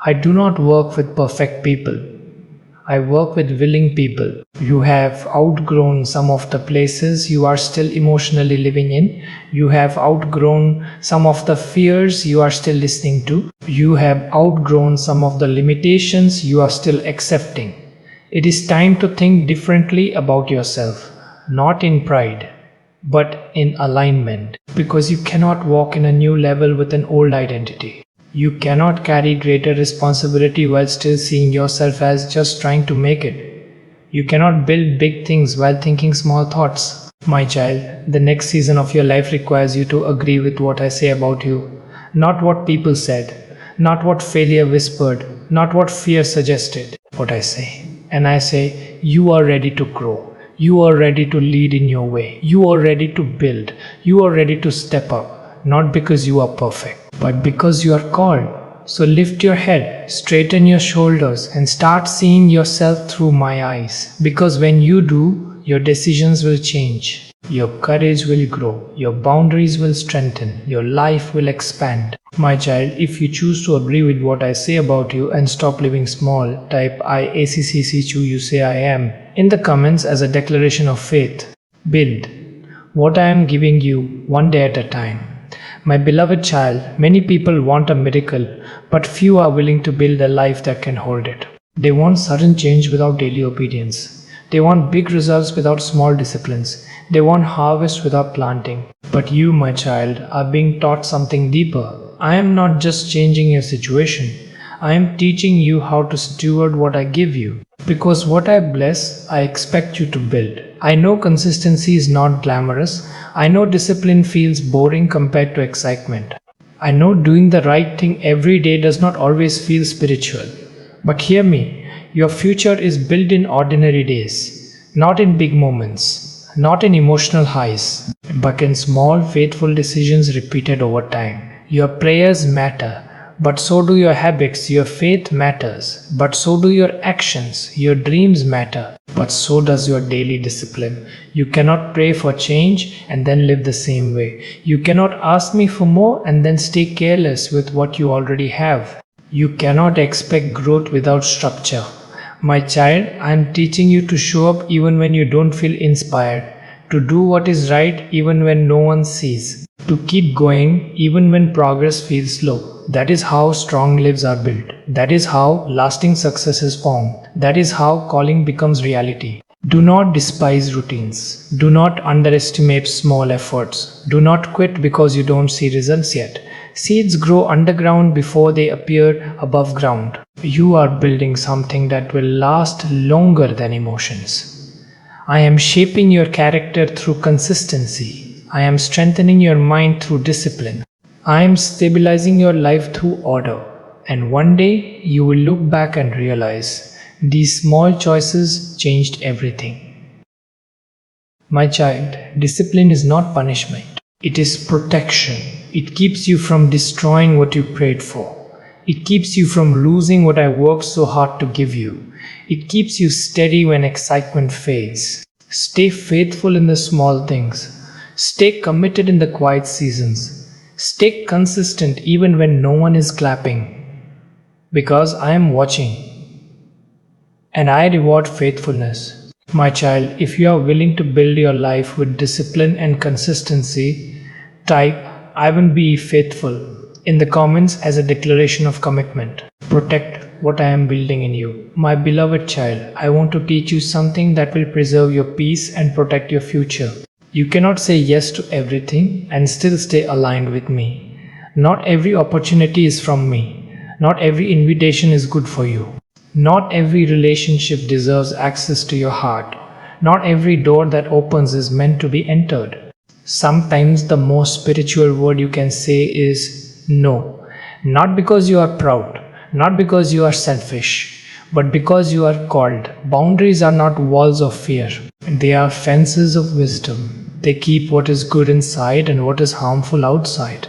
I do not work with perfect people. I work with willing people. You have outgrown some of the places you are still emotionally living in. You have outgrown some of the fears you are still listening to. You have outgrown some of the limitations you are still accepting. It is time to think differently about yourself, not in pride, but in alignment, because you cannot walk in a new level with an old identity. You cannot carry greater responsibility while still seeing yourself as just trying to make it. You cannot build big things while thinking small thoughts. My child, the next season of your life requires you to agree with what I say about you. Not what people said, not what failure whispered, not what fear suggested. What I say. And I say, you are ready to grow. You are ready to lead in your way. You are ready to build. You are ready to step up. Not because you are perfect, but because you are called. So lift your head, straighten your shoulders, and start seeing yourself through my eyes. Because when you do, your decisions will change. Your courage will grow. Your boundaries will strengthen. Your life will expand. My child, if you choose to agree with what I say about you and stop living small, type I ACCC you say I am in the comments as a declaration of faith. Build what I am giving you one day at a time. My beloved child, many people want a miracle, but few are willing to build a life that can hold it. They want sudden change without daily obedience. They want big results without small disciplines. They want harvest without planting. But you, my child, are being taught something deeper. I am not just changing your situation. I am teaching you how to steward what I give you. Because what I bless, I expect you to build. I know consistency is not glamorous. I know discipline feels boring compared to excitement. I know doing the right thing every day does not always feel spiritual. But hear me, your future is built in ordinary days, not in big moments, not in emotional highs, but in small, faithful decisions repeated over time. Your prayers matter, but so do your habits. Your faith matters, but so do your actions. Your dreams matter, but so does your daily discipline. You cannot pray for change and then live the same way. You cannot ask me for more and then stay careless with what you already have. You cannot expect growth without structure. My child, I am teaching you to show up even when you don't feel inspired, to do what is right even when no one sees, to keep going even when progress feels slow. That is how strong lives are built. That is how lasting success is formed. That is how calling becomes reality. Do not despise routines. Do not underestimate small efforts. Do not quit because you don't see results yet. Seeds grow underground before they appear above ground. You are building something that will last longer than emotions. I am shaping your character through consistency. I am strengthening your mind through discipline. I am stabilizing your life through order, and one day you will look back and realize these small choices changed everything. My child, discipline is not punishment. It is protection. It keeps you from destroying what you prayed for. It keeps you from losing what I worked so hard to give you. It keeps you steady when excitement fades. Stay faithful in the small things. Stay committed in the quiet seasons. Stay consistent even when no one is clapping. Because I am watching. And I reward faithfulness. My child, if you are willing to build your life with discipline and consistency, type "I will be faithful" in the comments as a declaration of commitment. Protect what I am building in you. My beloved child, I want to teach you something that will preserve your peace and protect your future. You cannot say yes to everything and still stay aligned with me. Not every opportunity is from me. Not every invitation is good for you. Not every relationship deserves access to your heart. Not every door that opens is meant to be entered. Sometimes the most spiritual word you can say is no. Not because you are proud, not because you are selfish, but because you are called. Boundaries are not walls of fear. They are fences of wisdom. They keep what is good inside and what is harmful outside.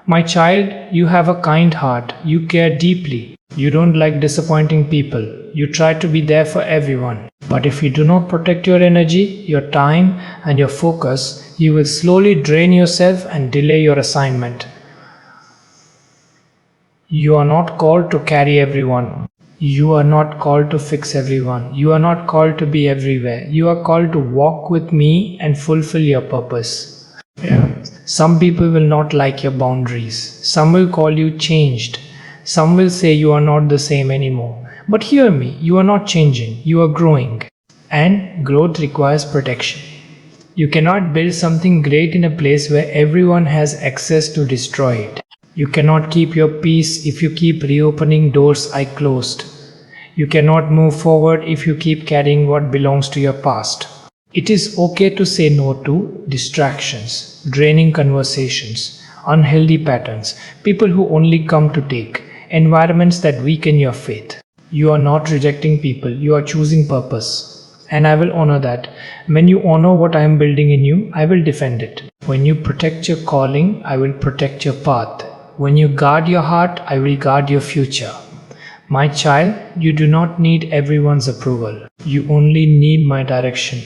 My child, you have a kind heart. You care deeply. You don't like disappointing people. You try to be there for everyone. But if you do not protect your energy, your time, and your focus, you will slowly drain yourself and delay your assignment. You are not called to carry everyone. You are not called to fix everyone. You are not called to be everywhere. You are called to walk with me and fulfill your purpose. Some people will not like your boundaries. Some will call you changed. Some will say you are not the same anymore. But hear me, you are not changing. You are growing. And growth requires protection. You cannot build something great in a place where everyone has access to destroy it. You cannot keep your peace if you keep reopening doors I closed. You cannot move forward if you keep carrying what belongs to your past. It is okay to say no to distractions, draining conversations, unhealthy patterns, people who only come to take, environments that weaken your faith. You are not rejecting people, you are choosing purpose. And I will honor that. When you honor what I am building in you, I will defend it. When you protect your calling, I will protect your path. When you guard your heart, I will guard your future. My child, you do not need everyone's approval. You only need my direction.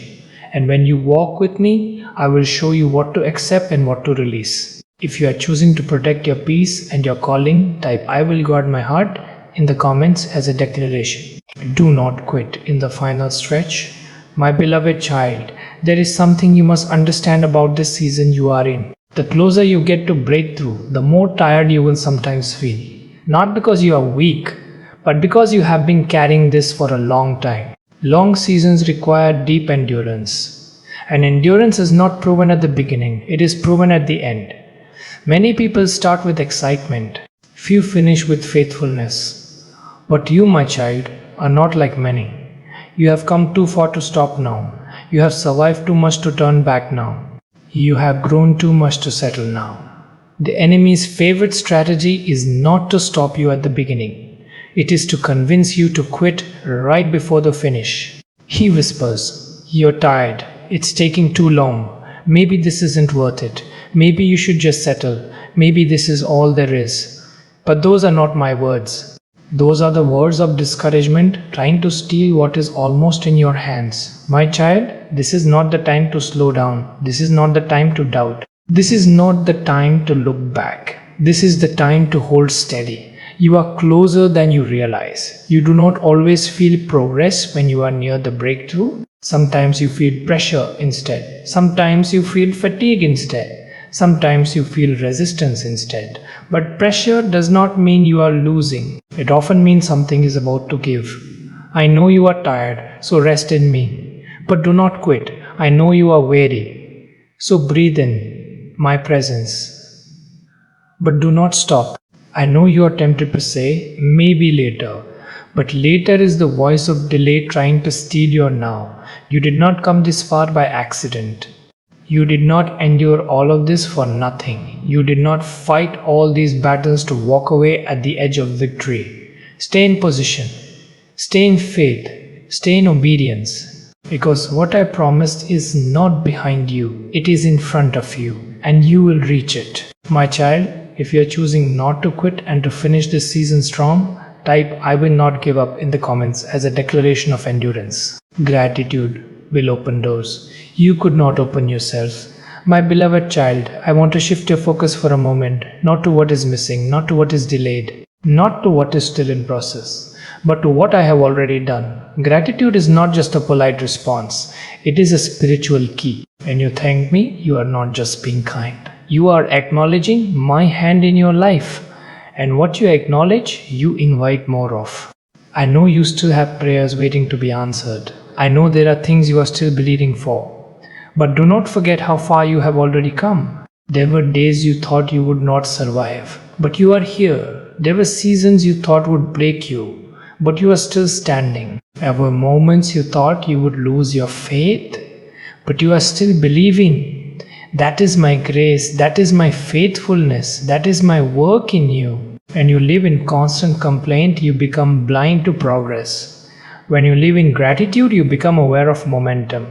And when you walk with me, I will show you what to accept and what to release. If you are choosing to protect your peace and your calling, type "I will guard my heart" in the comments as a declaration. Do not quit in the final stretch. My beloved child, there is something you must understand about this season you are in. The closer you get to breakthrough, the more tired you will sometimes feel. Not because you are weak, but because you have been carrying this for a long time. Long seasons require deep endurance. And endurance is not proven at the beginning, it is proven at the end. Many people start with excitement, few finish with faithfulness. But you, my child, are not like many. You have come too far to stop now. You have survived too much to turn back now. You have grown too much to settle now. The enemy's favorite strategy is not to stop you at the beginning. It is to convince you to quit right before the finish. He whispers, "You're tired. It's taking too long. Maybe this isn't worth it. Maybe you should just settle. Maybe this is all there is." But those are not my words. Those are the words of discouragement trying to steal what is almost in your hands. My child, this is not the time to slow down. This is not the time to doubt. This is not the time to look back. This is the time to hold steady. You are closer than you realize. You do not always feel progress when you are near the breakthrough. Sometimes you feel pressure instead. Sometimes you feel fatigue instead. Sometimes you feel resistance instead. But pressure does not mean you are losing. It often means something is about to give. I know you are tired, so rest in me. But do not quit. I know you are weary. So breathe in my presence. But do not stop. I know you are tempted to say, maybe later. But later is the voice of delay trying to steal your now. You did not come this far by accident. You did not endure all of this for nothing. You did not fight all these battles to walk away at the edge of victory. Stay in position. Stay in faith. Stay in obedience. Because what I promised is not behind you. It is in front of you. And you will reach it. My child, if you are choosing not to quit and to finish this season strong, type "I will not give up" in the comments as a declaration of endurance. Gratitude will open doors you could not open yourself. My beloved child, I want to shift your focus for a moment, not to what is missing, not to what is delayed, not to what is still in process, but to what I have already done. Gratitude is not just a polite response, it is a spiritual key. When you thank me, you are not just being kind. You are acknowledging my hand in your life. And what you acknowledge, you invite more of. I know you still have prayers waiting to be answered. I know there are things you are still believing for. But do not forget how far you have already come. There were days you thought you would not survive, but you are here. There were seasons you thought would break you, but you are still standing. There were moments you thought you would lose your faith, but you are still believing. That is my grace, that is my faithfulness, that is my work in you. When you live in constant complaint, you become blind to progress. When you live in gratitude, you become aware of momentum.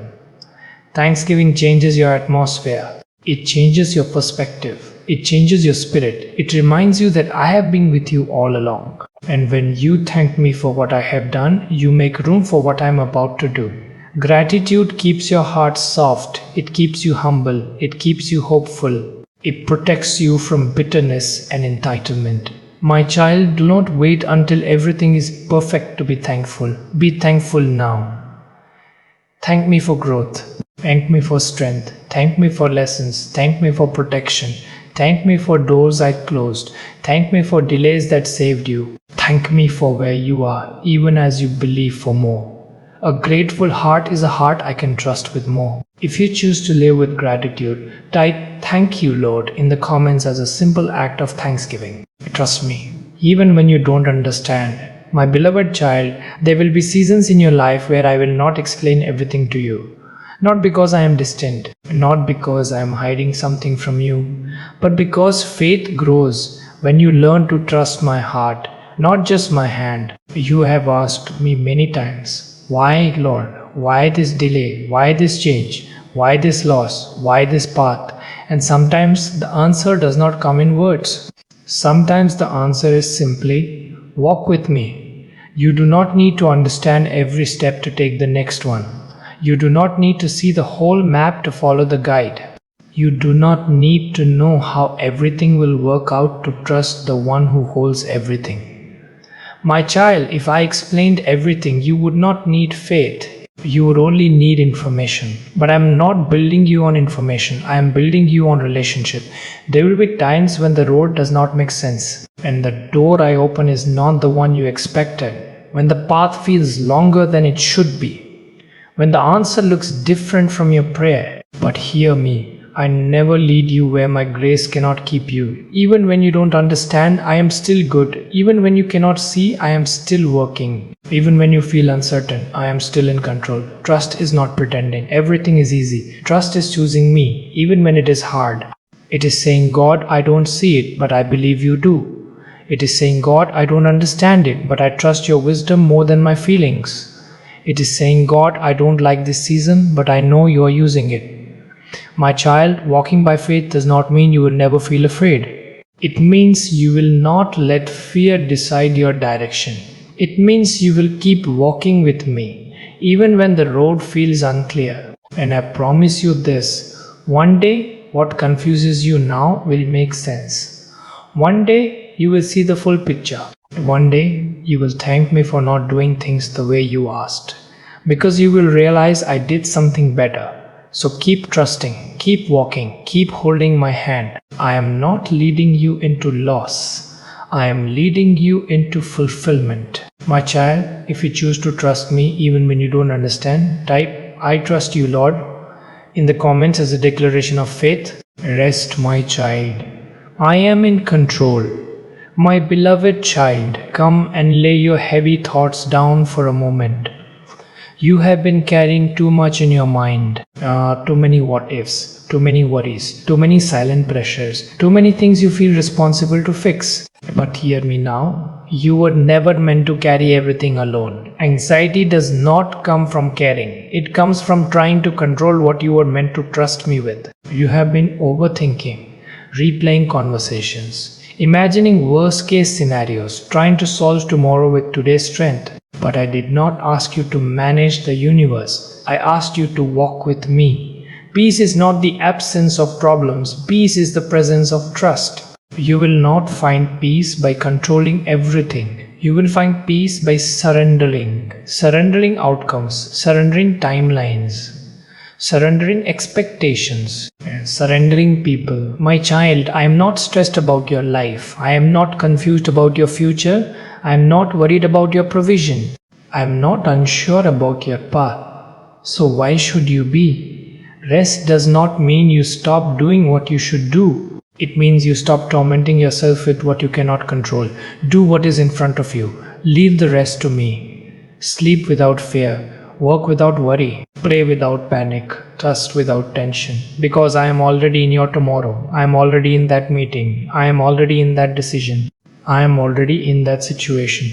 Thanksgiving changes your atmosphere. It changes your perspective. It changes your spirit. It reminds you that I have been with you all along. And when you thank me for what I have done, you make room for what I am about to do. Gratitude keeps your heart soft. It keeps you humble. It keeps you hopeful. It protects you from bitterness and entitlement. My child, do not wait until everything is perfect to be thankful. Be thankful now. Thank me for growth. Thank me for strength. Thank me for lessons. Thank me for protection. Thank me for doors I closed. Thank me for delays that saved you. Thank me for where you are, even as you believe for more. A grateful heart is a heart I can trust with more. If you choose to live with gratitude, type "Thank you, Lord" in the comments as a simple act of thanksgiving. Trust me, even when you don't understand, my beloved child, there will be seasons in your life where I will not explain everything to you. Not because I am distant, not because I am hiding something from you, but because faith grows when you learn to trust my heart, not just my hand. You have asked me many times, "Why, Lord? Why this delay? Why this change? Why this loss? Why this path?" And sometimes the answer does not come in words. Sometimes the answer is simply, "Walk with me." You do not need to understand every step to take the next one. You do not need to see the whole map to follow the guide. You do not need to know how everything will work out to trust the one who holds everything. My child, if I explained everything, you would not need faith. You would only need information. But I am not building you on information. I am building you on relationship. There will be times when the road does not make sense, when the door I open is not the one you expected, when the path feels longer than it should be, when the answer looks different from your prayer. But hear me, I never lead you where my grace cannot keep you. Even when you don't understand, I am still good. Even when you cannot see, I am still working. Even when you feel uncertain, I am still in control. Trust is not pretending. Everything is easy. Trust is choosing me, even when it is hard. It is saying, "God, I don't see it, but I believe you do." It is saying, "God, I don't understand it, but I trust your wisdom more than my feelings." It is saying, "God, I don't like this season, but I know you are using it." My child, walking by faith does not mean you will never feel afraid. It means you will not let fear decide your direction. It means you will keep walking with me, even when the road feels unclear. And I promise you this, one day, what confuses you now will make sense. One day, you will see the full picture. One day, you will thank me for not doing things the way you asked, because you will realize I did something better. So keep trusting, keep walking, keep holding my hand. I am not leading you into loss. I am leading you into fulfillment. My child, if you choose to trust me even when you don't understand, type "I trust you, Lord" in the comments as a declaration of faith. Rest, my child. I am in control. My beloved child, come and lay your heavy thoughts down for a moment. You have been carrying too much in your mind, too many what ifs, too many worries, too many silent pressures, too many things you feel responsible to fix. But hear me now, you were never meant to carry everything alone. Anxiety does not come from caring, it comes from trying to control what you were meant to trust me with. You have been overthinking, replaying conversations, imagining worst case scenarios, trying to solve tomorrow with today's strength. But I did not ask you to manage the universe. I asked you to walk with me. Peace is not the absence of problems. Peace is the presence of trust. You will not find peace by controlling everything. You will find peace by surrendering. Surrendering outcomes, surrendering timelines, surrendering expectations, surrendering people. My child, I am not stressed about your life. I am not confused about your future. I am not worried about your provision. I am not unsure about your path. So why should you be? Rest does not mean you stop doing what you should do. It means you stop tormenting yourself with what you cannot control. Do what is in front of you. Leave the rest to me. Sleep without fear. Work without worry. Pray without panic. Trust without tension. Because I am already in your tomorrow. I am already in that meeting. I am already in that decision. I am already in that situation.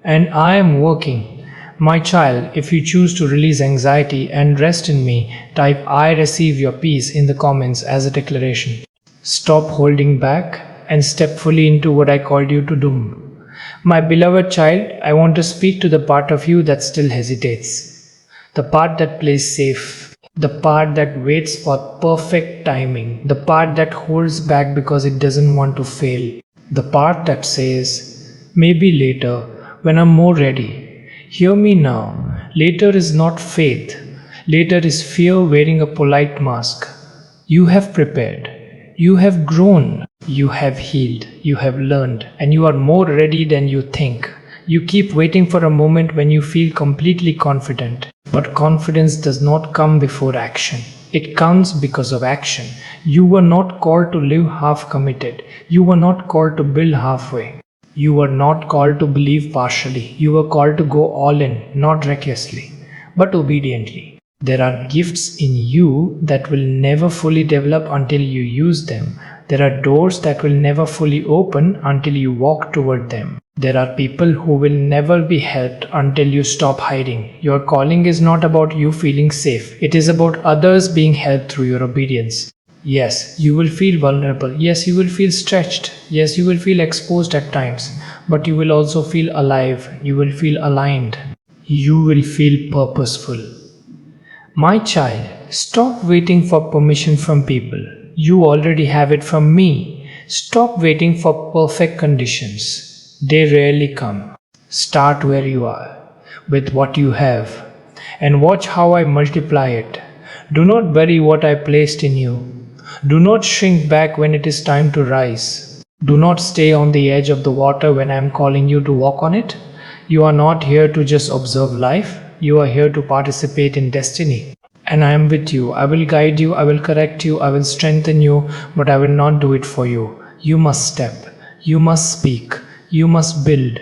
And I am working. My child, if you choose to release anxiety and rest in me, type I receive your peace in the comments as a declaration. Stop holding back and step fully into what I called you to do. My beloved child, I want to speak to the part of you that still hesitates. The part that plays safe. The part that waits for perfect timing. The part that holds back because it doesn't want to fail. The part that says, maybe later, when I'm more ready. Hear me now. Later is not faith. Later is fear wearing a polite mask. You have prepared. You have grown. You have healed. You have learned. And you are more ready than you think. You keep waiting for a moment when you feel completely confident. But confidence does not come before action. It comes because of action. You were not called to live half committed. You were not called to build halfway. You were not called to believe partially. You were called to go all in, not recklessly, but obediently. There are gifts in you that will never fully develop until you use them. There are doors that will never fully open until you walk toward them. There are people who will never be helped until you stop hiding. Your calling is not about you feeling safe. It is about others being helped through your obedience. Yes, you will feel vulnerable. Yes, you will feel stretched. Yes, you will feel exposed at times. But you will also feel alive. You will feel aligned. You will feel purposeful. My child, stop waiting for permission from people. You already have it from me. Stop waiting for perfect conditions. They rarely come. Start where you are, with what you have, and watch how I multiply it. Do not bury what I placed in you. Do not shrink back when it is time to rise. Do not stay on the edge of the water when I am calling you to walk on it. You are not here to just observe life. You are here to participate in destiny. And I am with you. I will guide you. I will correct you. I will strengthen you. But I will not do it for you. You must step. You must speak. You must build.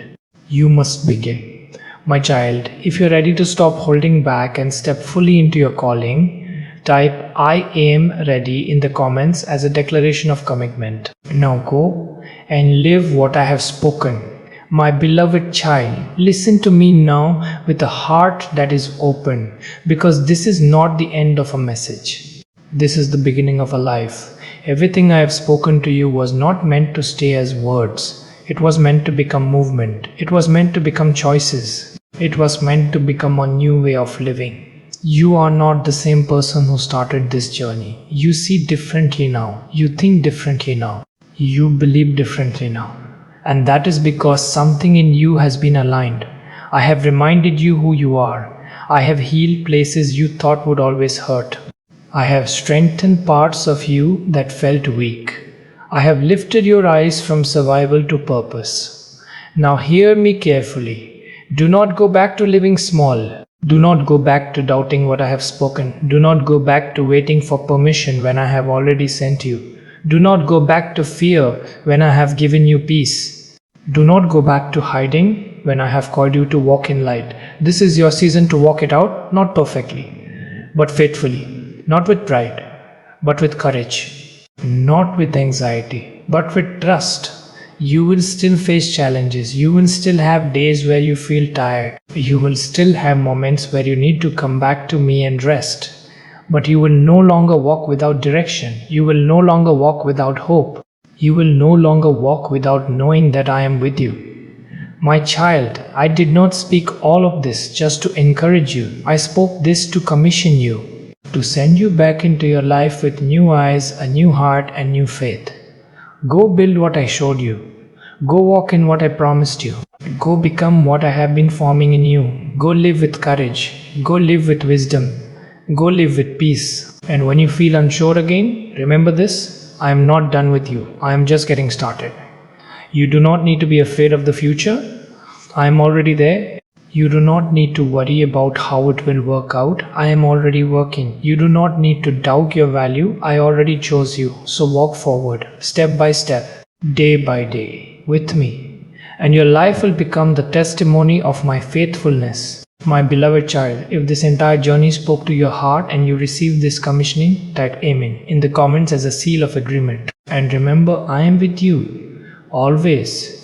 You must begin. My child, if you're ready to stop holding back and step fully into your calling, type I am ready in the comments as a declaration of commitment. Now go and live what I have spoken. My beloved child, listen to me now with a heart that is open, because this is not the end of a message. This is the beginning of a life. Everything I have spoken to you was not meant to stay as words. It was meant to become movement. It was meant to become choices. It was meant to become a new way of living. You are not the same person who started this journey. You see differently now. You think differently now. You believe differently now. And that is because something in you has been aligned. I have reminded you who you are. I have healed places you thought would always hurt. I have strengthened parts of you that felt weak. I have lifted your eyes from survival to purpose. Now hear me carefully. Do not go back to living small. Do not go back to doubting what I have spoken. Do not go back to waiting for permission when I have already sent you. Do not go back to fear when I have given you peace. Do not go back to hiding. when I have called you to walk in light. This is your season to walk it out, not perfectly, but faithfully, not with pride, but with courage, not with anxiety, but with trust. You will still face challenges. You will still have days where you feel tired. You will still have moments where you need to come back to me and rest. But you will no longer walk without direction. You will no longer walk without hope. You will no longer walk without knowing that I am with you. My child, I did not speak all of this just to encourage you. I spoke this to commission you, to send you back into your life with new eyes, a new heart, and new faith. Go build what I showed you. Go walk in what I promised you. Go become what I have been forming in you. Go live with courage. Go live with wisdom. Go live with peace. And when you feel unsure again, remember this: I am not done with you. I am just getting started. You do not need to be afraid of the future. I am already there. You do not need to worry about how it will work out. I am already working. You do not need to doubt your value. I already chose you. So walk forward, step by step, day by day, with me. And your life will become the testimony of my faithfulness. My beloved child, if this entire journey spoke to your heart and you received this commissioning, type Amen in the comments as a seal of agreement. And remember, I am with you, always.